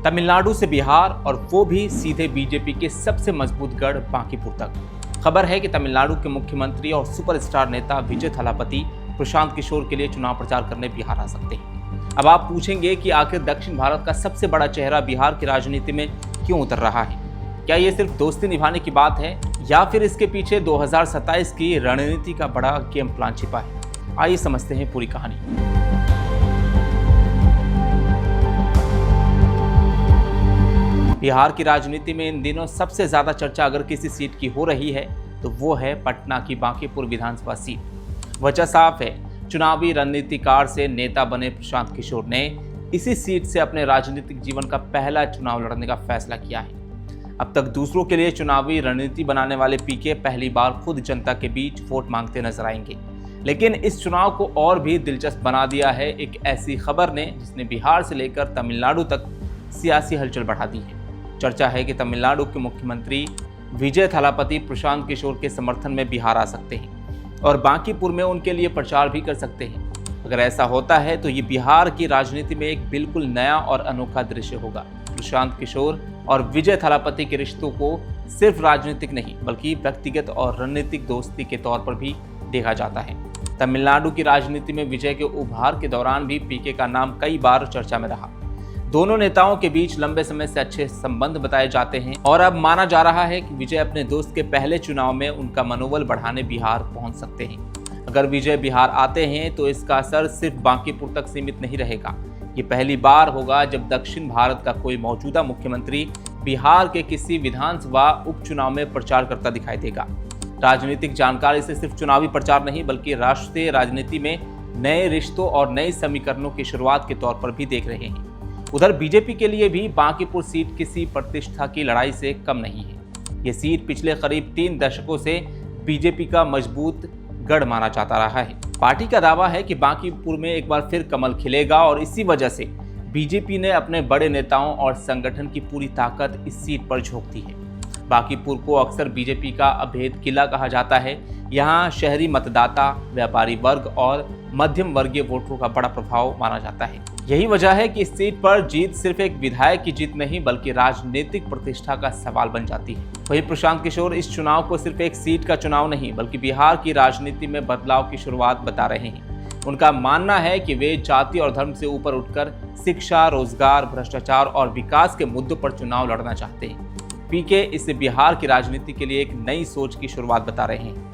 तमिलनाडु से बिहार और वो भी सीधे बीजेपी के सबसे मजबूत गढ़ बांकीपुर तक। खबर है कि तमिलनाडु के मुख्यमंत्री और सुपरस्टार नेता विजय थालापति प्रशांत किशोर के लिए चुनाव प्रचार करने बिहार आ सकते हैं। अब आप पूछेंगे कि आखिर दक्षिण भारत का सबसे बड़ा चेहरा बिहार की राजनीति में क्यों उतर रहा है? क्या ये सिर्फ दोस्ती निभाने की बात है या फिर इसके पीछे 2027 की रणनीति का बड़ा गेम प्लान छिपा है? आइए समझते हैं पूरी कहानी। बिहार की राजनीति में इन दिनों सबसे ज्यादा चर्चा अगर किसी सीट की हो रही है तो वो है पटना की बांकीपुर विधानसभा सीट। वजह साफ है, चुनावी रणनीतिकार से नेता बने प्रशांत किशोर ने इसी सीट से अपने राजनीतिक जीवन का पहला चुनाव लड़ने का फैसला किया है। अब तक दूसरों के लिए चुनावी रणनीति बनाने वाले पीके पहली बार खुद जनता के बीच वोट मांगते नजर आएंगे। लेकिन इस चुनाव को और भी दिलचस्प बना दिया है एक ऐसी खबर ने जिसने बिहार से लेकर तमिलनाडु तक सियासी हलचल बढ़ा दी है। चर्चा है कि तमिलनाडु के मुख्यमंत्री विजय थालापति प्रशांत किशोर के समर्थन में बिहार आ सकते हैं और बांकीपुर में उनके लिए प्रचार भी कर सकते हैं। अगर ऐसा होता है तो ये बिहार की राजनीति में एक बिल्कुल नया और अनोखा दृश्य होगा। प्रशांत किशोर और विजय थालापति के रिश्तों को सिर्फ राजनीतिक नहीं बल्कि व्यक्तिगत और रणनीतिक दोस्ती के तौर पर भी देखा जाता है। तमिलनाडु की राजनीति में विजय के उभार के दौरान भी पीके का नाम कई बार चर्चा में रहा। दोनों नेताओं के बीच लंबे समय से अच्छे संबंध बताए जाते हैं और अब माना जा रहा है कि विजय अपने दोस्त के पहले चुनाव में उनका मनोबल बढ़ाने बिहार पहुंच सकते हैं। अगर विजय बिहार आते हैं तो इसका असर सिर्फ बांकीपुर तक सीमित नहीं रहेगा। ये पहली बार होगा जब दक्षिण भारत का कोई मौजूदा मुख्यमंत्री बिहार के किसी विधानसभा उपचुनाव में प्रचार करता दिखाई देगा। राजनीतिक जानकार इसे सिर्फ चुनावी प्रचार नहीं बल्कि राष्ट्रीय राजनीति में नए रिश्तों और नए समीकरणों की शुरुआत के तौर पर भी देख रहे हैं। उधर बीजेपी के लिए भी बांकीपुर सीट किसी प्रतिष्ठा की लड़ाई से कम नहीं है। ये सीट पिछले करीब 3 दशकों से बीजेपी का मजबूत गढ़ माना जाता रहा है। पार्टी का दावा है कि बांकीपुर में एक बार फिर कमल खिलेगा और इसी वजह से बीजेपी ने अपने बड़े नेताओं और संगठन की पूरी ताकत इस सीट पर झोंक दी है। बांकीपुर को अक्सर बीजेपी का अभेद किला कहा जाता है। यहाँ शहरी मतदाता, व्यापारी वर्ग और मध्यम वर्गीय वोटरों का बड़ा प्रभाव माना जाता है। यही वजह है कि इस सीट पर जीत सिर्फ एक विधायक की जीत नहीं बल्कि राजनीतिक प्रतिष्ठा का सवाल बन जाती है। वहीं प्रशांत किशोर इस चुनाव को सिर्फ एक सीट का चुनाव नहीं बल्कि बिहार की राजनीति में बदलाव की शुरुआत बता रहे हैं। उनका मानना है कि वे जाति और धर्म से ऊपर उठकर शिक्षा, रोजगार, भ्रष्टाचार और विकास के मुद्दों पर चुनाव लड़ना चाहते हैं। पीके इसे बिहार की राजनीति के लिए एक नई सोच की शुरुआत बता रहे हैं।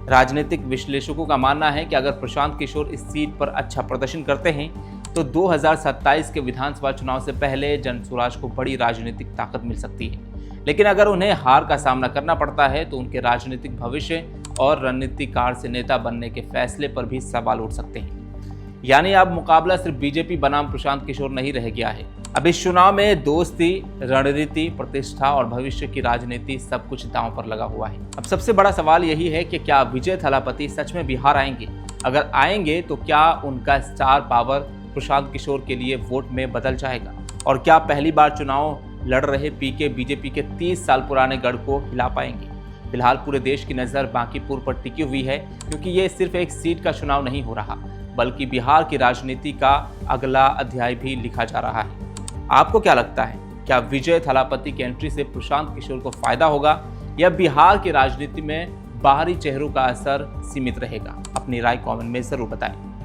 राजनीतिक विश्लेषकों का मानना है कि अगर प्रशांत किशोर इस सीट पर अच्छा प्रदर्शन करते हैं तो 2027 के विधानसभा चुनाव से पहले जनसुराज को बड़ी राजनीतिक ताकत मिल सकती है। लेकिन अगर उन्हें हार का सामना करना पड़ता है तो उनके राजनीतिक भविष्य और रणनीतिकार से नेता बनने के फैसले पर भी सवाल उठ सकते हैं। यानी अब मुकाबला सिर्फ बीजेपी बनाम प्रशांत किशोर नहीं रह गया है। अब इस चुनाव में दोस्ती, रणनीति, प्रतिष्ठा और भविष्य की राजनीति सब कुछ दांव पर लगा हुआ है। अब सबसे बड़ा सवाल यही है कि क्या विजय थालापति सच में बिहार आएंगे? अगर आएंगे तो क्या उनका स्टार पावर प्रशांत किशोर के लिए वोट में बदल जाएगा? और क्या पहली बार चुनाव लड़ रहे पीके बीजेपी के 30 साल पुराने गढ़ को हिला पाएंगे? फिलहाल पूरे देश की नज़र बांकीपुर पर टिकी हुई है क्योंकि ये सिर्फ एक सीट का चुनाव नहीं हो रहा बल्कि बिहार की राजनीति का अगला अध्याय भी लिखा जा रहा है। आपको क्या लगता है, क्या विजय थालापति की एंट्री से प्रशांत किशोर को फायदा होगा या बिहार की राजनीति में बाहरी चेहरों का असर सीमित रहेगा? अपनी राय कमेंट में जरूर बताएं।